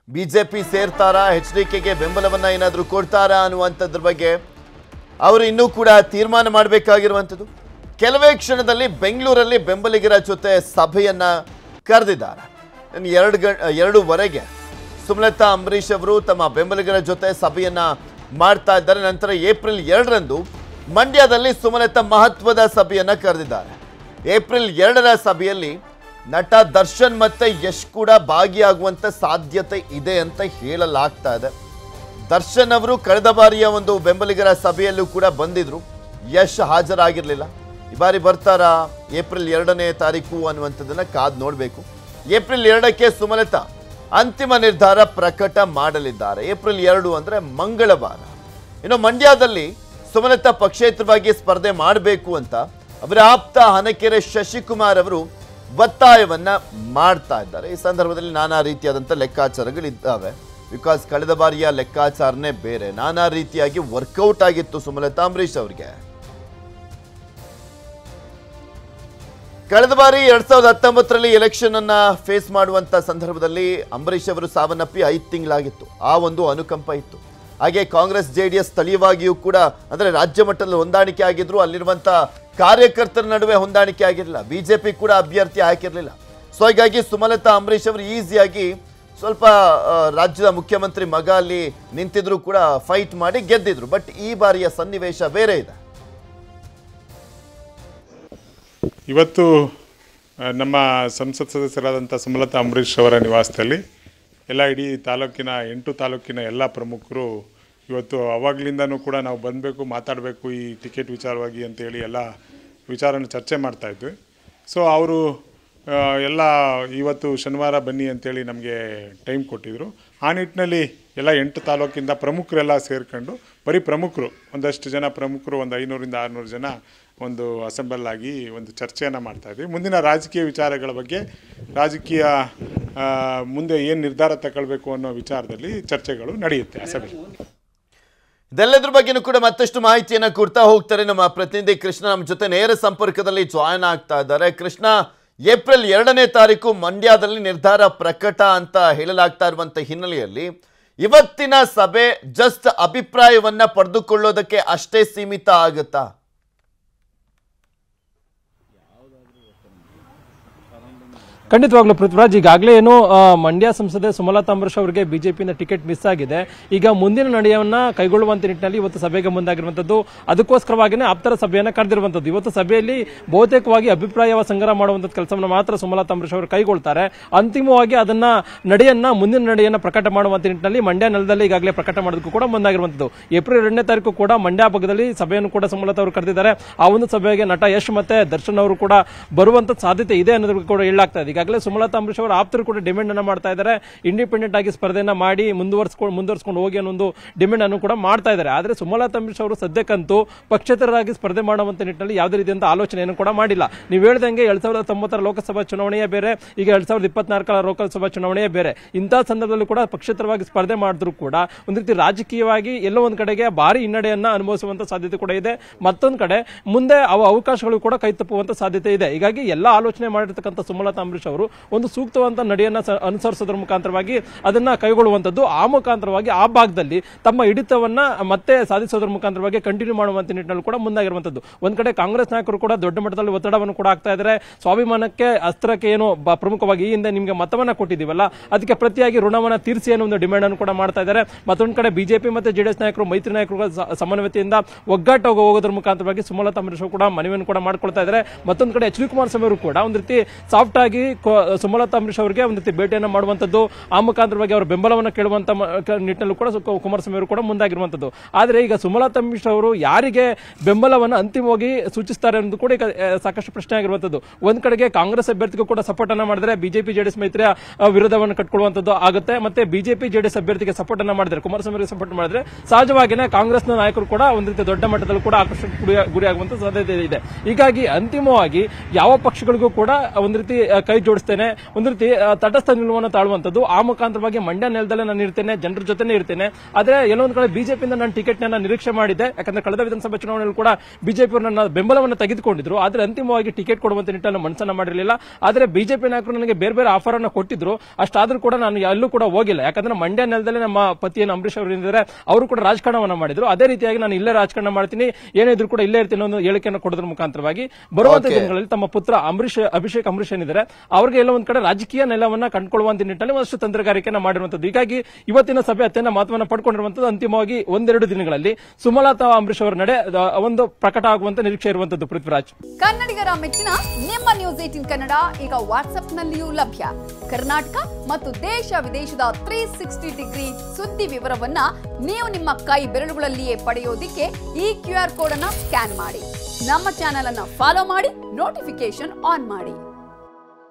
BJP ಸೇರ್ತಾರಾ, ಎಚ್ಡಿಕೆಗೆ ಬೆಂಬಲವನ್ನ ಏನಾದರೂ ಕೊಡ್ತಾರಾ ಅನ್ನುವಂಥದ್ರ ಬಗ್ಗೆ ಅವರು ಇನ್ನೂ ಕೂಡ ತೀರ್ಮಾನ ಮಾಡಬೇಕಾಗಿರುವಂಥದ್ದು. ಕೆಲವೇ ಕ್ಷಣದಲ್ಲಿ ಬೆಂಗಳೂರಲ್ಲಿ ಬೆಂಬಲಿಗರ ಜೊತೆ ಸಭೆಯನ್ನ ಕರೆದಿದ್ದಾರೆ. 2:02 ಸುಮಲತಾ ಅಂಬರೀಶ್ ಅವರು ತಮ್ಮ ಬೆಂಬಲಿಗರ ಜೊತೆ ಸಭೆಯನ್ನ ಮಾಡ್ತಾ ಇದ್ದಾರೆ. ನಂತರ ಏಪ್ರಿಲ್ 2ರಂದು ಮಂಡ್ಯದಲ್ಲಿ ಸುಮಲತಾ ಮಹತ್ವದ ಸಭೆಯನ್ನ ಕರೆದಿದ್ದಾರೆ. ಏಪ್ರಿಲ್ 2ರ ಸಭೆಯಲ್ಲಿ ನಟ ದರ್ಶನ್ ಮತ್ತೆ ಯಶ್ ಕೂಡ ಭಾಗಿಯಾಗುವಂತ ಸಾಧ್ಯತೆ ಇದೆ ಅಂತ ಹೇಳಲಾಗ್ತಾ ಇದೆ. ದರ್ಶನ್ ಅವರು ಕಳೆದ ಬಾರಿಯ ಒಂದು ಬೆಂಬಲಿಗರ ಸಭೆಯಲ್ಲೂ ಕೂಡ ಬಂದಿದ್ರು, ಯಶ್ ಹಾಜರಾಗಿರಲಿಲ್ಲ. ಈ ಬಾರಿ ಬರ್ತಾರಾ ಏಪ್ರಿಲ್ 2ನೇ ತಾರೀಕು ಅನ್ನುವಂಥದ್ದನ್ನ ಕಾದು ನೋಡಬೇಕು. ಏಪ್ರಿಲ್ 2ಕ್ಕೆ ಸುಮಲತಾ ಅಂತಿಮ ನಿರ್ಧಾರ ಪ್ರಕಟ ಮಾಡಲಿದ್ದಾರೆ. ಏಪ್ರಿಲ್ 2 ಅಂದ್ರೆ ಮಂಗಳವಾರ. ಇನ್ನು ಮಂಡ್ಯದಲ್ಲಿ ಸುಮಲತಾ ಪಕ್ಷೇತರವಾಗಿ ಸ್ಪರ್ಧೆ ಮಾಡಬೇಕು ಅಂತ ಅವರ ಆಪ್ತ ಹನಕೆರೆ ಶಶಿಕುಮಾರ್ ಅವರು ಒತ್ತಾಯವನ್ನ ಮಾಡ್ತಾ ಇದ್ದಾರೆ. ಈ ಸಂದರ್ಭದಲ್ಲಿ ನಾನಾ ರೀತಿಯಾದಂಥ ಲೆಕ್ಕಾಚಾರಗಳಿದ್ದಾವೆ. ಬಿಕಾಸ್ ಕಳೆದ ಬಾರಿಯ ಲೆಕ್ಕಾಚಾರನೇ ಬೇರೆ, ನಾನಾ ರೀತಿಯಾಗಿ ವರ್ಕೌಟ್ ಆಗಿತ್ತು ಸುಮಲತಾ ಅಂಬರೀಶ್ ಅವರಿಗೆ. ಕಳೆದ ಬಾರಿ 2019ರಲ್ಲಿ ಎಲೆಕ್ಷನ್ ಅನ್ನ ಫೇಸ್ ಮಾಡುವಂತ ಸಂದರ್ಭದಲ್ಲಿ ಅಂಬರೀಶ್ ಅವರು ಸಾವನ್ನಪ್ಪಿ 5 ತಿಂಗಳಾಗಿತ್ತು. ಆ ಒಂದು ಅನುಕಂಪ ಇತ್ತು. ಹಾಗೆ ಕಾಂಗ್ರೆಸ್ ಜೆಡಿಎಸ್ ಸ್ಥಳೀಯವಾಗಿಯೂ ಕೂಡ ಅಂದ್ರೆ ರಾಜ್ಯ ಮಟ್ಟದಲ್ಲಿ ಹೊಂದಾಣಿಕೆ ಆಗಿದ್ರು, ಅಲ್ಲಿರುವಂತ ಕಾರ್ಯಕರ್ತರ ನಡುವೆ ಹೊಂದಾಣಿಕೆ ಆಗಿರಲಿಲ್ಲ. ಬಿಜೆಪಿ ಕೂಡ ಅಭ್ಯರ್ಥಿ ಹಾಕಿರಲಿಲ್ಲ. ಸೊ ಹೀಗಾಗಿ ಸುಮಲತಾ ಅಂಬರೀಶ್ ಅವರು ಈಸಿಯಾಗಿ ಸ್ವಲ್ಪ ರಾಜ್ಯದ ಮುಖ್ಯಮಂತ್ರಿ ಮಗ ಅಲ್ಲಿ ನಿಂತಿದ್ರು ಕೂಡ ಫೈಟ್ ಮಾಡಿ ಗೆದ್ದಿದ್ರು. ಬಟ್ ಈ ಬಾರಿಯ ಸನ್ನಿವೇಶ ಬೇರೆ ಇದೆ. ಇವತ್ತು ನಮ್ಮ ಸಂಸತ್ ಸದಸ್ಯರಾದಂಥ ಸುಮಲತಾ ಅಂಬರೀಶ್ ಅವರ ನಿವಾಸದಲ್ಲಿ ಎಲ್ಲ ಇಡೀ ತಾಲೂಕಿನ 8 ತಾಲೂಕಿನ ಎಲ್ಲ ಪ್ರಮುಖರು ಇವತ್ತು ಅವಾಗಲಿಂದನೂ ಕೂಡ ನಾವು ಬಂದಬೇಕು, ಮಾತಾಡಬೇಕು ಈ ಟಿಕೆಟ್ ವಿಚಾರವಾಗಿ ಅಂತೇಳಿ ಎಲ್ಲ ವಿಚಾರನ ಚರ್ಚೆ ಮಾಡ್ತಾಯಿದ್ವಿ. ಸೊ ಅವರು ಎಲ್ಲ ಇವತ್ತು ಶನಿವಾರ ಬನ್ನಿ ಅಂತೇಳಿ ನಮಗೆ ಟೈಮ್ ಕೊಟ್ಟಿದ್ದರು. ಆ ನಿಟ್ಟಿನಲ್ಲಿ ಎಲ್ಲ 8 ತಾಲೂಕಿಂದ ಪ್ರಮುಖರೆಲ್ಲ ಸೇರ್ಕೊಂಡು, ಬರೀ ಪ್ರಮುಖರು ಒಂದಷ್ಟು ಜನ ಪ್ರಮುಖರು, ಒಂದು 500ರಿಂದ 600 ಜನ ಒಂದು ಅಸೆಂಬಲ್ ಆಗಿ ಒಂದು ಚರ್ಚೆಯನ್ನು ಮಾಡ್ತಾಯಿದ್ವಿ. ಮುಂದಿನ ರಾಜಕೀಯ ವಿಚಾರಗಳ ಬಗ್ಗೆ, ರಾಜಕೀಯ ಮುಂದೆ ಏನು ನಿರ್ಧಾರ ತಗೊಳ್ಬೇಕು ಅನ್ನೋ ವಿಚಾರದಲ್ಲಿ ಚರ್ಚೆಗಳು ನಡೆಯುತ್ತೆ ಆ ಸಭೆ. ಇದೆಲ್ಲದ್ರ ಬಗ್ಗೆನೂ ಕೂಡ ಮತ್ತಷ್ಟು ಮಾಹಿತಿಯನ್ನು ಕೊಡ್ತಾ ಹೋಗ್ತಾರೆ ನಮ್ಮ ಪ್ರತಿನಿಧಿ ಕೃಷ್ಣ. ನಮ್ಮ ಜೊತೆ ನೇರ ಸಂಪರ್ಕದಲ್ಲಿ ಜಾಯ್ನ್ ಆಗ್ತಾ ಇದ್ದಾರೆ. ಕೃಷ್ಣ, ಏಪ್ರಿಲ್ 2ನೇ ತಾರೀಕು ಮಂಡ್ಯದಲ್ಲಿ ನಿರ್ಧಾರ ಪ್ರಕಟ ಅಂತ ಹೇಳಲಾಗ್ತಾ ಇರುವಂತ ಹಿನ್ನೆಲೆಯಲ್ಲಿ ಇವತ್ತಿನ ಸಭೆ ಜಸ್ಟ್ ಅಭಿಪ್ರಾಯವನ್ನ ಪಡೆದುಕೊಳ್ಳೋದಕ್ಕೆ ಅಷ್ಟೇ ಸೀಮಿತ ಆಗುತ್ತಾ? ಖಂಡಿತವಾಗ್ಲೂ ಪೃಥ್ವಿರಾಜ್, ಈಗಾಗಲೇ ಏನು ಮಂಡ್ಯ ಸಂಸದೆ ಸುಮಲತಾ ಅಂಬರೀಶ್ ಅವರಿಗೆ ಬಿಜೆಪಿಯಿಂದ ಟಿಕೆಟ್ ಮಿಸ್ ಆಗಿದೆ. ಈಗ ಮುಂದಿನ ನಡೆಯವನ್ನ ಕೈಗೊಳ್ಳುವಂತ ನಿಟ್ಟಿನಲ್ಲಿ ಇವತ್ತು ಸಭೆಗೆ ಮುಂದಾಗಿರುವಂತದ್ದು. ಅದಕ್ಕೋಸ್ಕರವಾಗಿಯೇ ಆಪ್ತರ ಸಭೆಯನ್ನ ಕರೆದಿರುವಂತದ್ದು. ಇವತ್ತು ಸಭೆಯಲ್ಲಿ ಬಹುತೇಕವಾಗಿ ಅಭಿಪ್ರಾಯ ಸಂಗ್ರಹ ಮಾಡುವಂತ ಕೆಲಸವನ್ನು ಮಾತ್ರ ಸುಮಲತಾ ಅಂಬರೀಶ್ ಅವರು ಕೈಗೊಳ್ತಾರೆ. ಅಂತಿಮವಾಗಿ ಅದನ್ನ ಮುಂದಿನ ನಡೆಯನ್ನ ಪ್ರಕಟ ಮಾಡುವಂತ ನಿಟ್ಟಿನಲ್ಲಿ ಮಂಡ್ಯ ನೆಲದಲ್ಲಿ ಈಗಾಗಲೇ ಪ್ರಕಟ ಮಾಡೋದಕ್ಕೂ ಕೂಡ ಮುಂದಾಗಿರುವಂತದ್ದು. ಏಪ್ರಿಲ್ 2ನೇ ತಾರೀಕು ಕೂಡ ಮಂಡ್ಯ ಭಾಗದಲ್ಲಿ ಸಭೆಯನ್ನು ಕೂಡ ಸುಮಲತಾ ಅವರು ಕರೆದಿದ್ದಾರೆ. ಆ ಒಂದು ಸಭೆಗೆ ನಟ ಯಶ್ ಮತ್ತೆ ದರ್ಶನ್ ಅವರು ಕೂಡ ಬರುವಂತ ಸಾಧ್ಯತೆ ಇದೆ ಅನ್ನೋದಕ್ಕೂ ಕೂಡ ಹೇಳಲಾಗ್ತಾ ಇದೆ. ಈಗಾಗಲೇ ಸುಮಲತಾ ಅಂಬರೀಶ್ ಅವರು ಆಪ್ತರು ಕೂಡ ಡಿಮ್ಯಾಂಡ್ ಅನ್ನು ಮಾಡ್ತಾ ಇದ್ದಾರೆ. ಇಂಡಿಪೆಂಡೆಂಟ್ ಆಗಿ ಸ್ಪರ್ಧೆಯನ್ನ ಮಾಡಿ ಮುಂದುವರ್ಸ್ಕೊಂಡು ಹೋಗಿ ಅನ್ನೋ ಒಂದು ಡಿಮ್ಯಾಂಡ್ ಅನ್ನು ಕೂಡ ಮಾಡ್ತಾ ಇದ್ದಾರೆ. ಆದ್ರೆ ಸುಮಲತಾ ಅಂಬರೀಶ್ ಅವರು ಸದ್ಯಕ್ಕಂತೂ ಪಕ್ಷೇತರರಾಗಿ ಸ್ಪರ್ಧೆ ಮಾಡುವಂತ ನಿಟ್ಟಿನಲ್ಲಿ ಯಾವುದೇ ರೀತಿಯಂತ ಆಲೋಚನೆಯನ್ನು ಕೂಡ ಮಾಡಿಲ್ಲ. ನೀವು ಹೇಳ್ದಂಗೆ 2019ರ ಲೋಕಸಭಾ ಚುನಾವಣೆಯೇ ಬೇರೆ, ಈಗ 2024ರ ಲೋಕಸಭಾ ಚುನಾವಣೆಯೇ ಬೇರೆ. ಇಂತಹ ಸಂದರ್ಭದಲ್ಲಿ ಕೂಡ ಪಕ್ಷೇತರವಾಗಿ ಸ್ಪರ್ಧೆ ಮಾಡಿದ್ರು ಕೂಡ ಒಂದು ರೀತಿ ರಾಜಕೀಯವಾಗಿ ಎಲ್ಲೋ ಒಂದು ಕಡೆಗೆ ಭಾರಿ ಹಿನ್ನಡೆಯನ್ನ ಅನುಭವಿಸುವಂತ ಸಾಧ್ಯತೆ ಕೂಡ ಇದೆ. ಮತ್ತೊಂದು ಕಡೆ ಮುಂದೆ ಅವಕಾಶಗಳು ಕೂಡ ಕೈ ತಪ್ಪುವಂತ ಸಾಧ್ಯತೆ ಇದೆ. ಹೀಗಾಗಿ ಎಲ್ಲ ಆಲೋಚನೆ ಮಾಡಿರ್ತಕ್ಕಂಥ ಸುಮಲತಾ ಅಂಬರೀಶ್ ಅವರು ಒಂದು ಸೂಕ್ತವಂತ ನಡೆಯನ್ನ ಅನುಸರಿಸೋದ್ರ ಮುಖಾಂತರವಾಗಿ ಅದನ್ನ ಕೈಗೊಳ್ಳುವಂತದ್ದು, ಆ ಮುಖಾಂತರವಾಗಿ ಆ ಭಾಗದಲ್ಲಿ ತಮ್ಮ ಹಿಡಿತವನ್ನ ಮತ್ತೆ ಸಾಧಿಸೋದ್ರ ಮುಖಾಂತರವಾಗಿ ಕಂಟಿನ್ಯೂ ಮಾಡುವಂತ ನಿಟ್ಟಿನಲ್ಲಿ ಕೂಡ ಮುಂದಾಗಿರುವಂತದ್ದು. ಒಂದ್ ಕಡೆ ಕಾಂಗ್ರೆಸ್ ನಾಯಕರು ಕೂಡ ದೊಡ್ಡ ಮಟ್ಟದಲ್ಲಿ ಒತ್ತಡವನ್ನು ಕೂಡ ಆಗ್ತಾ ಇದ್ದಾರೆ. ಸ್ವಾಭಿಮಾನಕ್ಕೆ ಅಸ್ತ್ರಕ್ಕೆ ಏನು ಪ್ರಮುಖವಾಗಿ ಈ ಹಿಂದೆ ನಿಮಗೆ ಮತವನ್ನ ಕೊಟ್ಟಿದ್ದೀವಲ್ಲ, ಅದಕ್ಕೆ ಪ್ರತಿಯಾಗಿ ಋಣವನ್ನ ತೀರಿಸಿ ಅನ್ನೋ ಒಂದು ಡಿಮ್ಯಾಂಡ್ ಅನ್ನು ಕೂಡ ಮಾಡ್ತಾ ಇದ್ದಾರೆ. ಮತ್ತೊಂದು ಕಡೆ ಬಿಜೆಪಿ ಮತ್ತೆ ಜೆಡಿಎಸ್ ನಾಯಕರು, ಮೈತ್ರಿ ನಾಯಕರು ಸಮನ್ವಯತೆಯಿಂದ ಒಗ್ಗಟ್ಟಾಗಿ ಹೋಗೋದ್ರ ಮುಖಾಂತರವಾಗಿ ಸುಮಲತಾ ಅಂಬರೀಶ್ ಕೂಡ ಮನವಿಯನ್ನು ಕೂಡ ಮಾಡ್ಕೊಳ್ತಾ ಇದ್ದಾರೆ. ಮತ್ತೊಂದು ಕಡೆ ಎಚ್ ಡಿ ಕುಮಾರಸ್ವಾಮಿ ಅವರು ಕೂಡ ಒಂದು ರೀತಿ ಸಾಫ್ಟ್ ಆಗಿ ಸುಮಲತಾ ಅಂಬರೀಶ್ ಅವರಿಗೆ ಒಂದು ರೀತಿ ಭೇಟಿಯನ್ನು ಮಾಡುವಂತದ್ದು, ಆ ಮುಖಾಂತರವಾಗಿ ಅವರ ಬೆಂಬಲವನ್ನು ಕೇಳುವಂತ ನಿಟ್ಟಿನಲ್ಲೂ ಕೂಡ ಕುಮಾರಸ್ವಾಮಿ ಅವರು ಕೂಡ ಮುಂದಾಗಿರುವಂತದ್ದು. ಆದರೆ ಈಗ ಸುಮಲತಾ ಅಂಬರೀಶ್ ಅವರು ಯಾರಿಗೆ ಬೆಂಬಲವನ್ನು ಅಂತಿಮವಾಗಿ ಸೂಚಿಸುತ್ತಾರೆ ಅನ್ನೋದು ಕೂಡ ಈಗ ಸಾಕಷ್ಟು ಪ್ರಶ್ನೆ ಆಗಿರುವಂತದ್ದು. ಒಂದ್ ಕಡೆಗೆ ಕಾಂಗ್ರೆಸ್ ಅಭ್ಯರ್ಥಿಗೂ ಕೂಡ ಸಪೋರ್ಟ್ ಅನ್ನ ಮಾಡಿದ್ರೆ ಬಿಜೆಪಿ ಜೆಡಿಎಸ್ ಮೈತ್ರಿಯ ವಿರೋಧವನ್ನು ಕಟ್ಕೊಳ್ಳುವಂತದ್ದು ಆಗುತ್ತೆ. ಮತ್ತೆ ಬಿಜೆಪಿ ಜೆಡಿಎಸ್ ಅಭ್ಯರ್ಥಿಗೆ ಸಪೋರ್ಟ್ ಅನ್ನ ಮಾಡಿದ್ರೆ, ಕುಮಾರಸ್ವಾಮಿ ಅವರಿಗೆ ಸಪೋರ್ಟ್ ಮಾಡಿದ್ರೆ ಸಹಜವಾಗಿಯೇ ಕಾಂಗ್ರೆಸ್ನ ನಾಯಕರು ಕೂಡ ಒಂದು ರೀತಿ ದೊಡ್ಡ ಮಟ್ಟದಲ್ಲಿ ಕೂಡ ಆಕರ್ಷಣೆ ಗುರಿಯಾಗುವಂತ ಸಾಧ್ಯತೆ ಇದೆ. ಹೀಗಾಗಿ ಅಂತಿಮವಾಗಿ ಯಾವ ಪಕ್ಷಗಳಿಗೂ ಕೂಡ ಒಂದು ರೀತಿ ಕೈ ಜೋಡಿಸ್ತೇನೆ, ಒಂದು ರೀತಿ ತಟಸ್ಥ ನಿಲುವನ್ನು ತಾಳುವಂತದ್ದು. ಆ ಮುಖಾಂತರವಾಗಿ ಮಂಡ್ಯ ನೆಲದಲ್ಲೇ ನಾನು ಇರ್ತೇನೆ, ಜನರ ಜೊತೆನೇ ಇರ್ತೇನೆ. ಆದ್ರೆ ಎಲ್ಲೊಂದು ಕಡೆ ಬಿಜೆಪಿಯಿಂದ ನಾನು ಟಿಕೆಟ್ ನಿರೀಕ್ಷೆ ಮಾಡಿದ್ದೆ, ಯಾಕಂದ್ರೆ ಕಳೆದ ವಿಧಾನಸಭಾ ಚುನಾವಣೆಯಲ್ಲಿ ಕೂಡ ಬಿಜೆಪಿ ನನ್ನ ಬೆಂಬಲವನ್ನು ತೆಗೆದುಕೊಂಡಿದ್ರು. ಆದ್ರೆ ಅಂತಿಮವಾಗಿ ಟಿಕೆಟ್ ಕೊಡುವಂತ ನಿಟ್ಟಿನಲ್ಲಿ ಮನಸ್ಸನ್ನ ಮಾಡಿರಲಿಲ್ಲ. ಆದ್ರೆ ಬಿಜೆಪಿ ನಾಯಕರು ನನಗೆ ಬೇರೆ ಬೇರೆ ಆಫರ್ ಅನ್ನು ಕೊಟ್ಟಿದ್ರು. ಅಷ್ಟಾದ್ರೂ ಕೂಡ ನಾನು ಎಲ್ಲೂ ಕೂಡ ಹೋಗಿಲ್ಲ, ಯಾಕಂದ್ರೆ ಮಂಡ್ಯ ನೆಲದಲ್ಲಿ ನಮ್ಮ ಪತಿಯನ್ನು ಅಂಬರೀಶ್ ಅವರು ಇದ್ದಾರೆ, ಅವರು ಕೂಡ ರಾಜಕಾರಣವನ್ನ ಮಾಡಿದ್ರು. ಅದೇ ರೀತಿಯಾಗಿ ನಾನು ಇಲ್ಲೇ ರಾಜಕಾರಣ ಮಾಡ್ತೀನಿ, ಏನಿದ್ರು ಕೂಡ ಇಲ್ಲೇ ಇರ್ತೀನಿ ಅನ್ನೋ ಹೇಳಿಕೆಯನ್ನು ಕೊಡೋದ್ರ ಮುಖಾಂತರವಾಗಿ ಬರುವಂತ ದಿನಗಳಲ್ಲಿ ತಮ್ಮ ಪುತ್ರ ಅಭಿಷೇಕ್ ಅಂಬರೀಶ್ ಏನಿದ್ದಾರೆ ಅವರಿಗೆ ಎಲ್ಲ ಒಂದ್ ಕಡೆ ರಾಜಕೀಯ ನೆಲವನ್ನ ಕಂಡುಕೊಳ್ಳುವಂತ ನಿಟ್ಟಿನಲ್ಲಿ ಒಂದಷ್ಟು ತಂತ್ರಗಾರಿಕೆಯನ್ನ ಮಾಡಿರುವಂತದ್ದು. ಹೀಗಾಗಿ ಇವತ್ತಿನ ಸಭೆ ಅತ್ಯಂತ ಮಹತ್ವವನ್ನು ಪಡ್ಕೊಂಡಿರುವಂತದ್ದು. ಅಂತಿಮವಾಗಿ ಒಂದೆರಡು ದಿನಗಳಲ್ಲಿ ಸುಮಲತಾ ಅಂಬರೀಶ್ ಅವರ ನಡೆ ಒಂದು ಪ್ರಕಟ ಆಗುವಂತ ನಿರೀಕ್ಷೆ ಇರುವಂತದ್ದು. ಪೃಥ್ವಿರಾಜ್, ಕನ್ನಡಿಗರ ಮೆಚ್ಚಿನ ನಿಮ್ಮ ನ್ಯೂಸ್ 18 ಕನ್ನಡ ಈಗ ವಾಟ್ಸ್ಆಪ್ನಲ್ಲಿಯೂ ಲಭ್ಯ. ಕರ್ನಾಟಕ ಮತ್ತು ದೇಶ ವಿದೇಶದ 360 ಡಿಗ್ರಿ ಸುದ್ದಿ ವಿವರವನ್ನ ನೀವು ನಿಮ್ಮ ಕೈ ಬೆರಳುಗಳಲ್ಲಿಯೇ ಪಡೆಯೋದಿಕ್ಕೆ ಈ QR ಕೋಡ್ ಅನ್ನ ಸ್ಕ್ಯಾನ್ ಮಾಡಿ. ನಮ್ಮ ಚಾನೆಲ್ ಅನ್ನ ಫಾಲೋ ಮಾಡಿ, ನೋಟಿಫಿಕೇಶನ್ ಆನ್ ಮಾಡಿ.